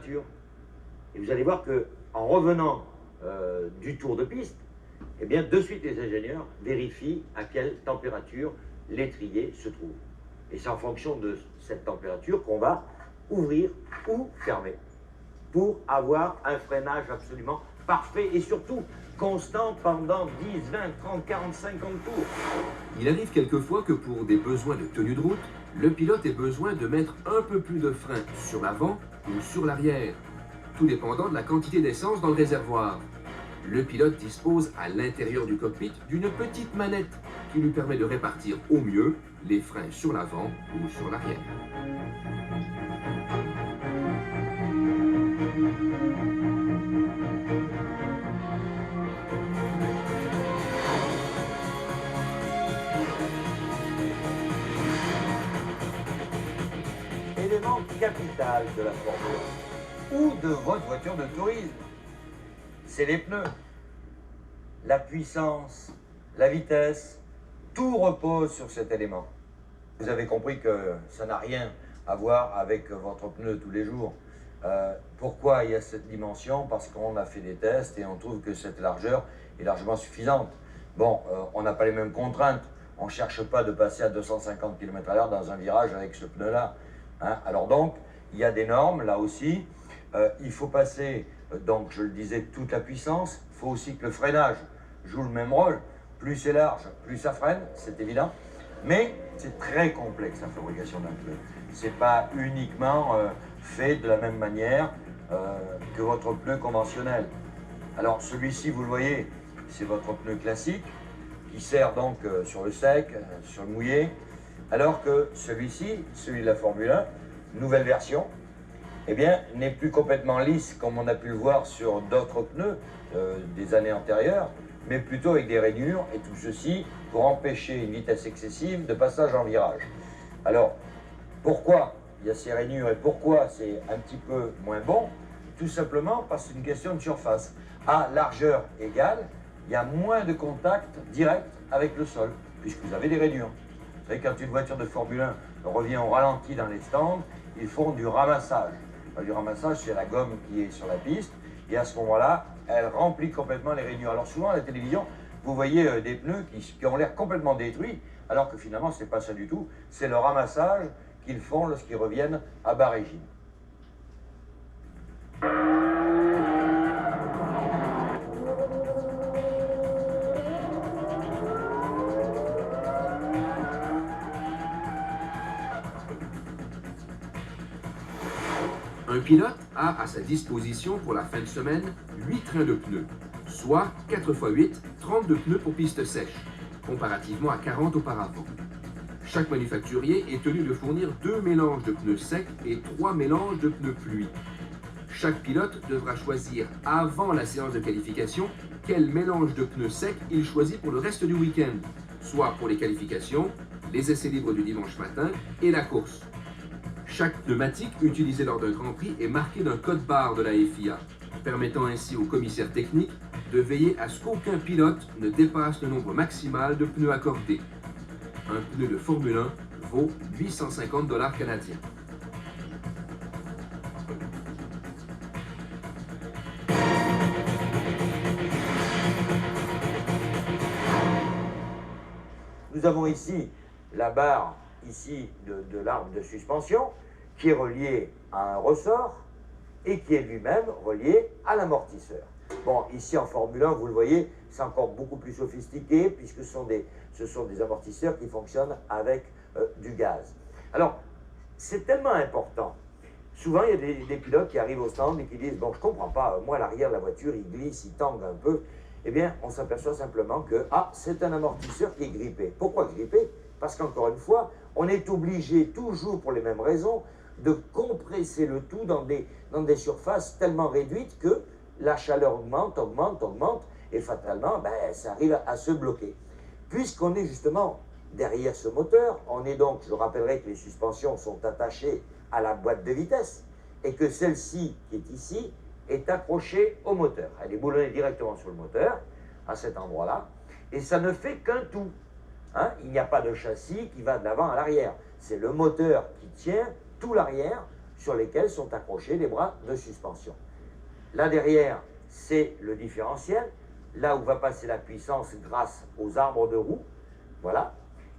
température. Et vous allez voir que en revenant du tour de piste, eh bien, de suite, les ingénieurs vérifient à quelle température l'étrier se trouve. Et c'est en fonction de cette température qu'on va ouvrir ou fermer pour avoir un freinage absolument parfait et surtout constant pendant 10, 20, 30, 40, 50 tours. Il arrive quelquefois que pour des besoins de tenue de route, le pilote ait besoin de mettre un peu plus de frein sur l'avant ou sur l'arrière, tout dépendant de la quantité d'essence dans le réservoir. Le pilote dispose à l'intérieur du cockpit d'une petite manette qui lui permet de répartir au mieux les freins sur l'avant ou sur l'arrière. Élément capital de la Formule 1 ou de votre voiture de tourisme, c'est les pneus. La puissance, la vitesse, tout repose sur cet élément. Vous avez compris que ça n'a rien à voir avec votre pneu tous les jours. Pourquoi il y a cette dimension? Parce qu'on a fait des tests et on trouve que cette largeur est largement suffisante. Bon, on n'a pas les mêmes contraintes. On ne cherche pas de passer à 250 km/h dans un virage avec ce pneu-là. Hein? Alors donc, il y a des normes, là aussi. Il faut passer, donc je le disais, toute la puissance. Il faut aussi que le freinage joue le même rôle. Plus c'est large, plus ça freine, c'est évident. Mais c'est très complexe la fabrication d'un pneu. C'est pas uniquement fait de la même manière que votre pneu conventionnel. Alors celui-ci, vous le voyez, c'est votre pneu classique qui sert donc sur le sec, sur le mouillé, alors que celui-ci, celui de la Formule 1, nouvelle version, eh bien, n'est plus complètement lisse comme on a pu le voir sur d'autres pneus des années antérieures, mais plutôt avec des rainures, et tout ceci pour empêcher une vitesse excessive de passage en virage. Alors, pourquoi il y a ces rainures et pourquoi c'est un petit peu moins bon? Tout simplement parce que c'est une question de surface. À largeur égale, il y a moins de contact direct avec le sol, puisque vous avez des rainures. Vous savez, quand une voiture de Formule 1 revient au ralenti dans les stands, ils font du ramassage. Du ramassage, c'est la gomme qui est sur la piste, et à ce moment-là, elle remplit complètement les rainures. Alors souvent, à la télévision, vous voyez des pneus qui ont l'air complètement détruits, alors que finalement, ce n'est pas ça du tout. C'est le ramassage qu'ils font lorsqu'ils reviennent à bas régime. Un pilote a à sa disposition pour la fin de semaine 8 trains de pneus, soit 4 x 8, 32 pneus pour piste sèche, comparativement à 40 auparavant. Chaque manufacturier est tenu de fournir 2 mélanges de pneus secs et 3 mélanges de pneus pluie. Chaque pilote devra choisir avant la séance de qualification quel mélange de pneus secs il choisit pour le reste du week-end, soit pour les qualifications, les essais libres du dimanche matin et la course. Chaque pneumatique utilisée lors d'un Grand Prix est marquée d'un code barre de la FIA, permettant ainsi au commissaire technique de veiller à ce qu'aucun pilote ne dépasse le nombre maximal de pneus accordés. Un pneu de Formule 1 vaut 850 $ canadiens. Nous avons ici la barre ici de l'arbre de suspension qui est relié à un ressort et qui est lui-même relié à l'amortisseur. Bon, ici en Formule 1, vous le voyez, c'est encore beaucoup plus sophistiqué puisque ce sont des amortisseurs qui fonctionnent avec du gaz. Alors, c'est tellement important. Souvent, il y a des pilotes qui arrivent au stand et qui disent « Bon, je ne comprends pas, moi, l'arrière de la voiture, il glisse, il tangue un peu. » Eh bien, on s'aperçoit simplement que c'est un amortisseur qui est grippé. Pourquoi grippé? Parce qu'encore une fois, on est obligé, toujours pour les mêmes raisons, de compresser le tout dans des surfaces tellement réduites que la chaleur augmente, et fatalement, ça arrive à se bloquer. Puisqu'on est justement derrière ce moteur, on est donc, je rappellerai que les suspensions sont attachées à la boîte de vitesse, et que celle-ci, qui est ici, est accrochée au moteur. Elle est boulonnée directement sur le moteur, à cet endroit-là, et ça ne fait qu'un tout. Hein? Il n'y a pas de châssis qui va de l'avant à l'arrière. C'est le moteur qui tient tout l'arrière sur lesquels sont accrochés les bras de suspension. Là derrière, c'est le différentiel, là où va passer la puissance grâce aux arbres de roues, voilà.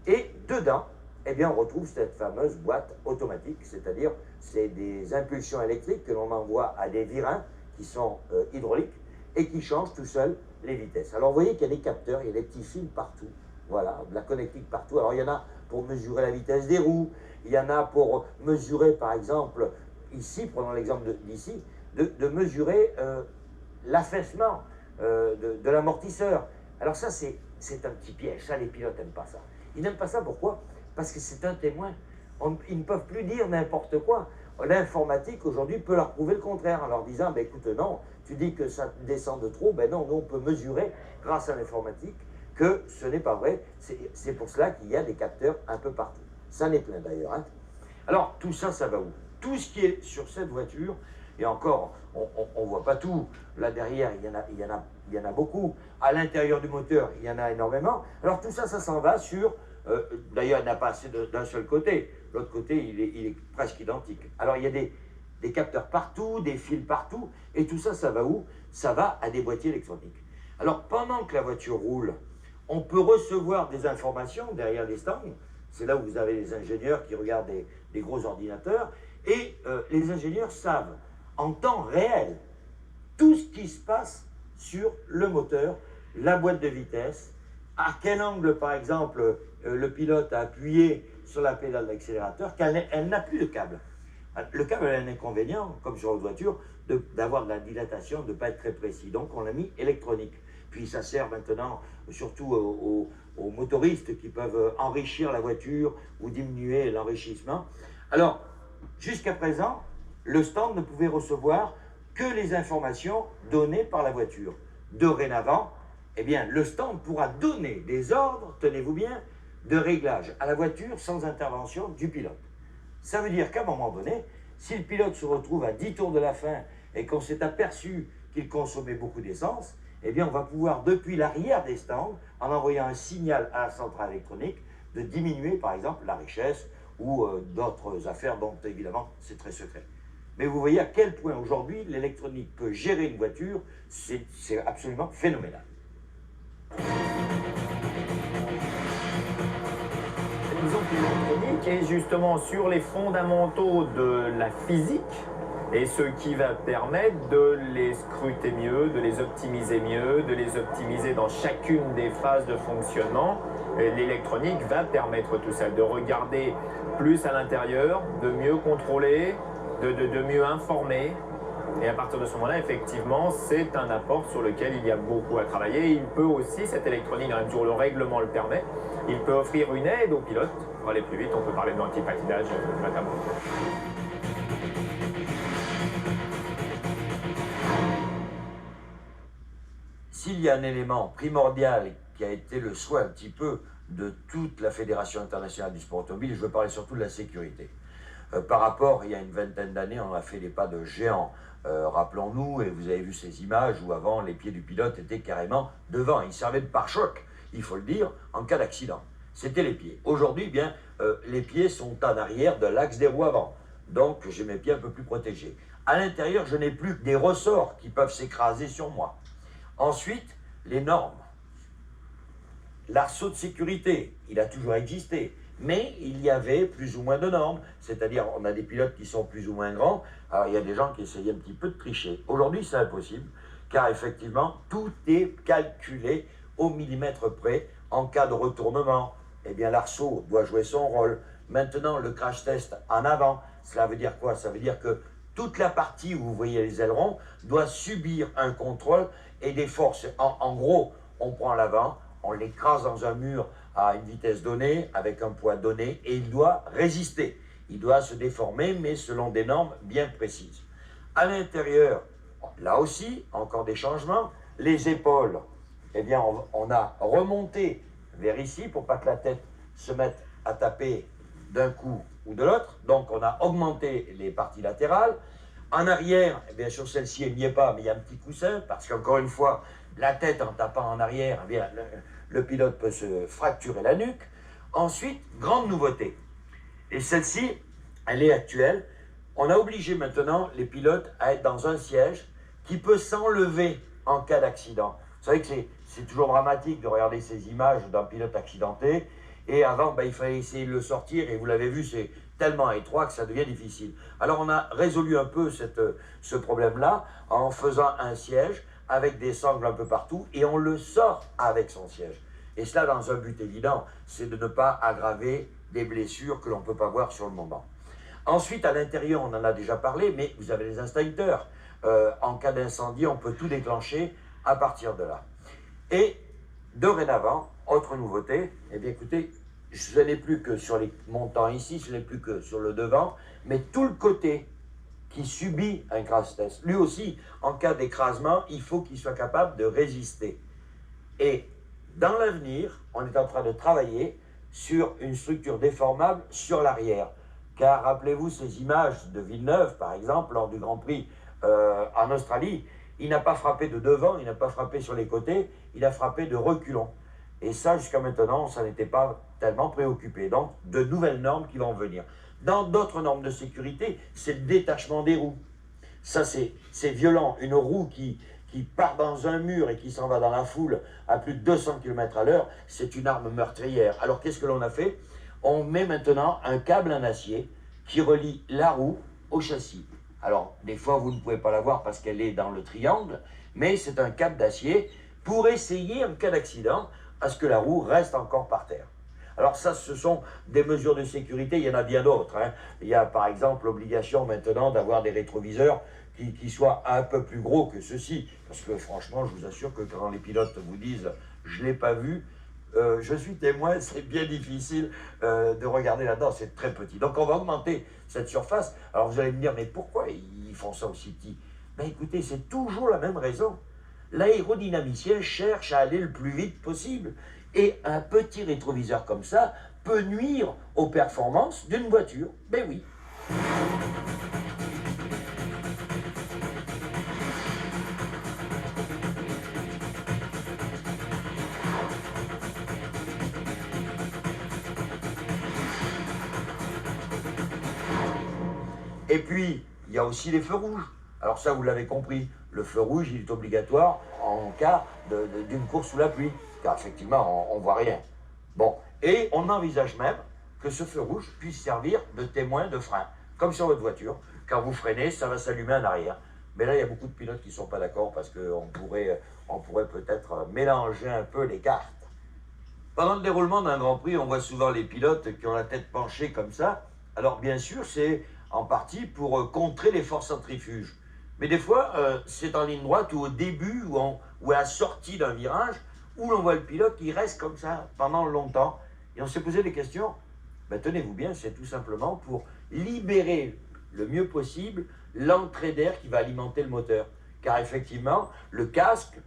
Et dedans, eh bien, on retrouve cette fameuse boîte automatique, c'est-à-dire c'est des impulsions électriques que l'on envoie à des virins qui sont hydrauliques et qui changent tout seuls les vitesses. Alors vous voyez qu'il y a des capteurs, il y a des petits fils partout, voilà, de la connectique partout. Alors il y en a pour mesurer la vitesse des roues, il y en a pour mesurer par exemple, ici, prenons l'exemple d'ici, de mesurer l'affaissement de l'amortisseur. Alors ça c'est un petit piège, ça les pilotes n'aiment pas ça. Ils n'aiment pas ça, pourquoi? Parce que c'est un témoin. Ils ne peuvent plus dire n'importe quoi. L'informatique aujourd'hui peut leur prouver le contraire en leur disant ben, écoute, non, tu dis que ça descend de trop, ben non, nous on peut mesurer grâce à l'informatique que ce n'est pas vrai. C'est pour cela qu'il y a des capteurs un peu partout. Ça n'est plein d'ailleurs. Hein. Alors tout ça, ça va où? Tout ce qui est sur cette voiture, et encore, on ne voit pas tout. Là derrière, il y en a beaucoup. À l'intérieur du moteur, il y en a énormément. Alors tout ça, ça s'en va sur... D'ailleurs, il n'y en a pas assez d'un seul côté. L'autre côté, il est presque identique. Alors il y a des capteurs partout, des fils partout. Et tout ça, ça va où? Ça va à des boîtiers électroniques. Alors pendant que la voiture roule, on peut recevoir des informations derrière les stands. C'est là où vous avez les ingénieurs qui regardent des gros ordinateurs. Et les ingénieurs savent en temps réel tout ce qui se passe sur le moteur, la boîte de vitesse, à quel angle par exemple le pilote a appuyé sur la pédale d'accélérateur, qu'elle n'a plus de câble. Le câble a un inconvénient, comme sur une voiture, d'avoir de la dilatation, de ne pas être très précis. Donc on l'a mis électronique. Puis ça sert maintenant surtout aux motoristes qui peuvent enrichir la voiture ou diminuer l'enrichissement. Alors, jusqu'à présent, le stand ne pouvait recevoir que les informations données par la voiture. Dorénavant, eh bien, le stand pourra donner des ordres, tenez-vous bien, de réglage à la voiture sans intervention du pilote. Ça veut dire qu'à un moment donné, si le pilote se retrouve à 10 tours de la fin et qu'on s'est aperçu qu'il consommait beaucoup d'essence, eh bien, on va pouvoir, depuis l'arrière des stands, en envoyant un signal à la centrale électronique, de diminuer, par exemple, la richesse ou d'autres affaires dont, évidemment, c'est très secret. Mais vous voyez à quel point, aujourd'hui, l'électronique peut gérer une voiture, c'est absolument phénoménal. Disons que l'électronique est justement sur les fondamentaux de la physique et ce qui va permettre de les scruter mieux, de les optimiser mieux, de les optimiser dans chacune des phases de fonctionnement. L'électronique va permettre tout ça, de regarder plus à l'intérieur, de mieux contrôler, de mieux informer. Et à partir de ce moment-là, effectivement, c'est un apport sur lequel il y a beaucoup à travailler. Il peut aussi, cette électronique, dans la mesure où le règlement le permet, il peut offrir une aide au pilote. Pour aller plus vite, on peut parler d'antipatinage notamment. S'il y a un élément primordial qui a été le souhait un petit peu de toute la Fédération internationale du sport automobile, je veux parler surtout de la sécurité. Par rapport, il y a une vingtaine d'années, on a fait des pas de géant. Rappelons-nous, et vous avez vu ces images où avant les pieds du pilote étaient carrément devant. Ils servaient de pare-choc, il faut le dire, en cas d'accident. C'était les pieds. Aujourd'hui, bien, les pieds sont en arrière de l'axe des roues avant. Donc, j'ai mes pieds un peu plus protégés. À l'intérieur, je n'ai plus que des ressorts qui peuvent s'écraser sur moi. Ensuite, les normes. L'arceau de sécurité, il a toujours existé. Mais il y avait plus ou moins de normes, c'est-à-dire on a des pilotes qui sont plus ou moins grands, alors il y a des gens qui essayaient un petit peu de tricher. Aujourd'hui c'est impossible, car effectivement tout est calculé au millimètre près. En cas de retournement, eh bien l'arceau doit jouer son rôle. Maintenant le crash test en avant, cela veut dire quoi? Ça veut dire que toute la partie où vous voyez les ailerons doit subir un contrôle et des forces. En gros, on prend l'avant, on l'écrase dans un mur à une vitesse donnée, avec un poids donné, et il doit résister. Il doit se déformer, mais selon des normes bien précises. À l'intérieur, là aussi, encore des changements. Les épaules, eh bien, on a remonté vers ici pour pas que la tête se mette à taper d'un coup ou de l'autre. Donc, on a augmenté les parties latérales. En arrière, eh bien, sur celle-ci, elle n'y est pas, mais il y a un petit coussin, parce qu'encore une fois, la tête en tapant en arrière, eh bien, le pilote peut se fracturer la nuque. Ensuite, grande nouveauté. Et celle-ci, elle est actuelle. On a obligé maintenant les pilotes à être dans un siège qui peut s'enlever en cas d'accident. Vous savez que c'est toujours dramatique de regarder ces images d'un pilote accidenté. Et avant, il fallait essayer de le sortir. Et vous l'avez vu, c'est tellement étroit que ça devient difficile. Alors on a résolu un peu ce problème-là en faisant un siège avec des sangles un peu partout. Et on le sort avec son siège. Et cela dans un but évident, c'est de ne pas aggraver des blessures que l'on ne peut pas voir sur le moment. Ensuite, à l'intérieur, on en a déjà parlé, mais vous avez les extincteurs. En cas d'incendie, on peut tout déclencher à partir de là. Et dorénavant, autre nouveauté, eh bien écoutez, ce n'est plus que sur les montants ici, ce n'est plus que sur le devant, mais tout le côté qui subit un crash test. Lui aussi, en cas d'écrasement, il faut qu'il soit capable de résister. Et dans l'avenir, on est en train de travailler sur une structure déformable sur l'arrière. Car rappelez-vous ces images de Villeneuve, par exemple, lors du Grand Prix en Australie, il n'a pas frappé de devant, il n'a pas frappé sur les côtés, il a frappé de reculons. Et ça, jusqu'à maintenant, ça n'était pas tellement préoccupé. Donc, de nouvelles normes qui vont venir. Dans d'autres normes de sécurité, c'est le détachement des roues. Ça, c'est violent. Une roue qui part dans un mur et qui s'en va dans la foule à plus de 200 km à l'heure, c'est une arme meurtrière. Alors, qu'est-ce que l'on a fait? On met maintenant un câble en acier qui relie la roue au châssis. Alors, des fois, vous ne pouvez pas la voir parce qu'elle est dans le triangle, mais c'est un câble d'acier pour essayer, en cas d'accident, à ce que la roue reste encore par terre. Alors ça, ce sont des mesures de sécurité, il y en a bien d'autres. Il y a par exemple l'obligation maintenant d'avoir des rétroviseurs qui soient un peu plus gros que ceux-ci. Parce que franchement, je vous assure que quand les pilotes vous disent « je ne l'ai pas vu », je suis témoin, c'est bien difficile de regarder là-dedans, c'est très petit. Donc on va augmenter cette surface. Alors vous allez me dire, mais pourquoi ils font ça aussi petit? Ben écoutez, c'est toujours la même raison. L'aérodynamicien cherche à aller le plus vite possible. Et un petit rétroviseur comme ça peut nuire aux performances d'une voiture. Ben oui. Et puis, il y a aussi les feux rouges. Alors ça, vous l'avez compris, le feu rouge, il est obligatoire en cas d'une course sous la pluie, car effectivement, on ne voit rien. Bon, et on envisage même que ce feu rouge puisse servir de témoin de frein, comme sur votre voiture. Quand vous freinez, ça va s'allumer en arrière. Mais là, il y a beaucoup de pilotes qui ne sont pas d'accord parce qu'on pourrait peut-être mélanger un peu les cartes. Pendant le déroulement d'un Grand Prix, on voit souvent les pilotes qui ont la tête penchée comme ça. Alors bien sûr, c'est en partie pour contrer les forces centrifuges. Mais des fois, c'est en ligne droite ou au début ou à la sortie d'un virage où l'on voit le pilote qui reste comme ça pendant longtemps. Et on s'est posé des questions. Ben, tenez-vous bien, c'est tout simplement pour libérer le mieux possible l'entrée d'air qui va alimenter le moteur. Car effectivement, le casque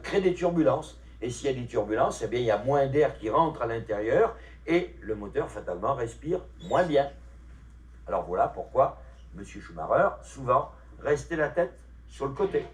crée des turbulences. Et s'il y a des turbulences, eh bien, il y a moins d'air qui rentre à l'intérieur et le moteur, fatalement, respire moins bien. Alors voilà pourquoi, M. Schumacher, souvent, restait la tête sur le côté.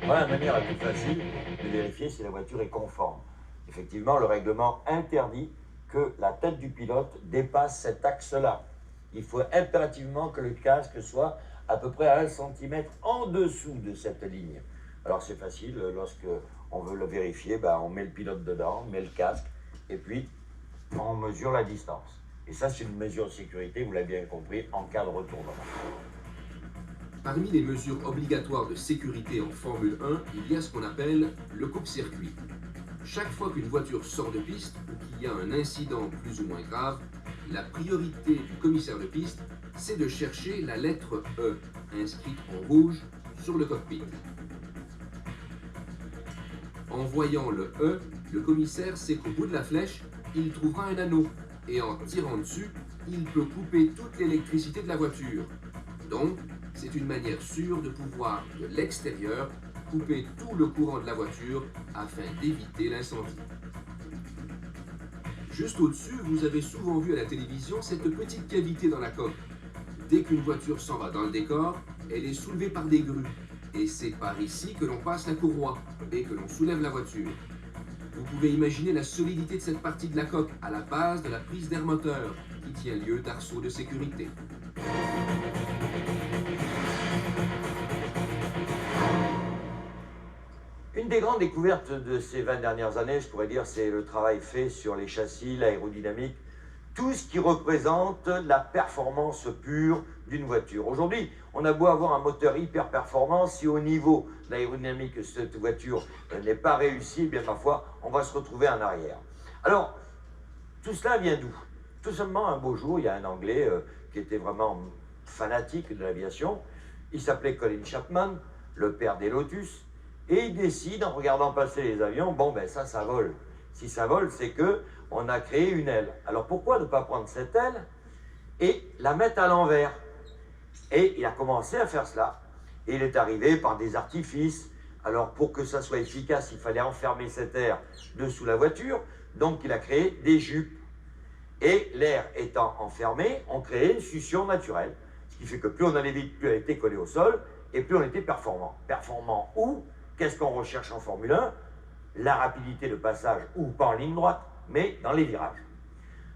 Voilà la manière la plus facile de vérifier si la voiture est conforme. Effectivement, le règlement interdit que la tête du pilote dépasse cet axe-là. Il faut impérativement que le casque soit à peu près à 1 cm en dessous de cette ligne. Alors c'est facile, lorsque on veut le vérifier, ben, on met le pilote dedans, on met le casque, et puis on mesure la distance. Et ça, c'est une mesure de sécurité, vous l'avez bien compris, en cas de retournement. Parmi les mesures obligatoires de sécurité en Formule 1, il y a ce qu'on appelle le coupe-circuit. Chaque fois qu'une voiture sort de piste ou qu'il y a un incident plus ou moins grave, la priorité du commissaire de piste, c'est de chercher la lettre E, inscrite en rouge sur le cockpit. En voyant le E, le commissaire sait qu'au bout de la flèche, il trouvera un anneau, et en tirant dessus, il peut couper toute l'électricité de la voiture. Donc, c'est une manière sûre de pouvoir, de l'extérieur, couper tout le courant de la voiture afin d'éviter l'incendie. Juste au-dessus, vous avez souvent vu à la télévision cette petite cavité dans la coque. Dès qu'une voiture s'en va dans le décor, elle est soulevée par des grues. Et c'est par ici que l'on passe la courroie et que l'on soulève la voiture. Vous pouvez imaginer la solidité de cette partie de la coque à la base de la prise d'air moteur qui tient lieu d'arceau de sécurité. Une des grandes découvertes de ces 20 dernières années, je pourrais dire, c'est le travail fait sur les châssis, l'aérodynamique, tout ce qui représente la performance pure d'une voiture. Aujourd'hui, on a beau avoir un moteur hyper performant, si au niveau de l'aérodynamique, cette voiture n'est pas réussie, eh bien parfois, on va se retrouver en arrière. Alors, tout cela vient d'où? Tout simplement, un beau jour, il y a un Anglais qui était vraiment fanatique de l'aviation. Il s'appelait Colin Chapman, le père des Lotus. Et il décide, en regardant passer les avions, bon ben ça vole. Si ça vole, c'est que on a créé une aile. Alors pourquoi ne pas prendre cette aile et la mettre à l'envers? Et il a commencé à faire cela. Et il est arrivé par des artifices. Alors pour que ça soit efficace, il fallait enfermer cet air dessous la voiture. Donc il a créé des jupes. Et l'air étant enfermé, on créait une succion naturelle. Ce qui fait que plus on allait vite, plus elle était collée au sol, et plus on était performant. Performant où? Qu'est-ce qu'on recherche en Formule 1? La rapidité de passage, ou pas en ligne droite, mais dans les virages.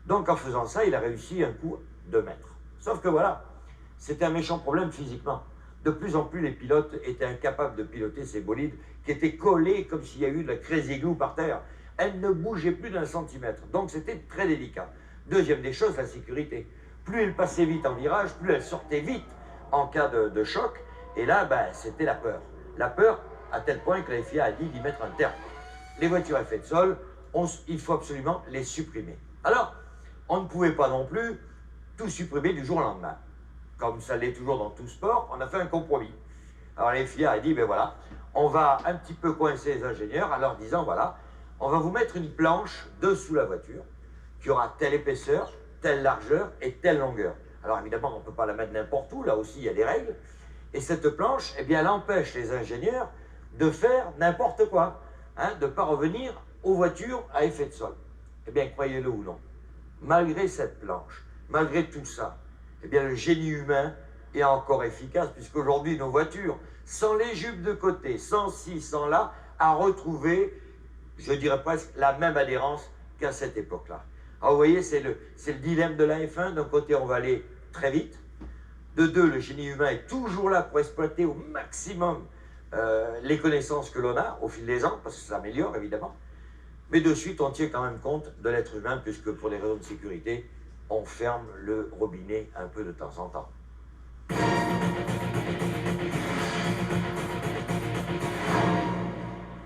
Donc en faisant ça, il a réussi un coup 2 mètres. Sauf que voilà, c'était un méchant problème physiquement. De plus en plus, les pilotes étaient incapables de piloter ces bolides qui étaient collés comme s'il y a eu de la crazy glue par terre. Elles ne bougeaient plus d'1 centimètre. Donc c'était très délicat. Deuxième des choses, la sécurité. Plus elle passait vite en virage, plus elle sortait vite en cas de choc. Et là, ben, c'était la peur. La peur, à tel point que la FIA a dit d'y mettre un terme. Les voitures à effet de sol, il faut absolument les supprimer. Alors, on ne pouvait pas non plus tout supprimer du jour au lendemain. Comme ça l'est toujours dans tout sport, on a fait un compromis. Alors la FIA a dit, ben voilà, on va un petit peu coincer les ingénieurs en leur disant, voilà, on va vous mettre une planche dessous la voiture qui aura telle épaisseur, telle largeur et telle longueur. Alors évidemment, on ne peut pas la mettre n'importe où, là aussi il y a des règles. Et cette planche, eh bien, elle empêche les ingénieurs de faire n'importe quoi, hein, de ne pas revenir aux voitures à effet de sol. Eh bien, croyez-le ou non, malgré cette planche, malgré tout ça, eh bien, le génie humain est encore efficace, puisqu'aujourd'hui, nos voitures, sans les jupes de côté, sans ci, sans là, a retrouvé, je dirais presque, la même adhérence qu'à cette époque-là. Alors, vous voyez, c'est le dilemme de la F1. D'un côté, on va aller très vite. De deux, le génie humain est toujours là pour exploiter au maximum les connaissances que l'on a au fil des ans, parce que ça s'améliore évidemment. Mais de suite, on tient quand même compte de l'être humain, puisque pour des raisons de sécurité, on ferme le robinet un peu de temps en temps.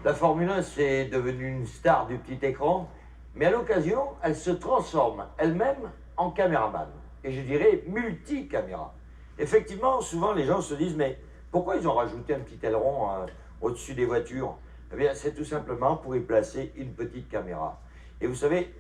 La Formule 1, c'est devenu une star du petit écran, mais à l'occasion, elle se transforme elle-même en caméraman. Et je dirais multi-caméra. Effectivement, souvent les gens se disent, mais pourquoi ils ont rajouté un petit aileron au-dessus des voitures? Eh bien, c'est tout simplement pour y placer une petite caméra. Et vous savez,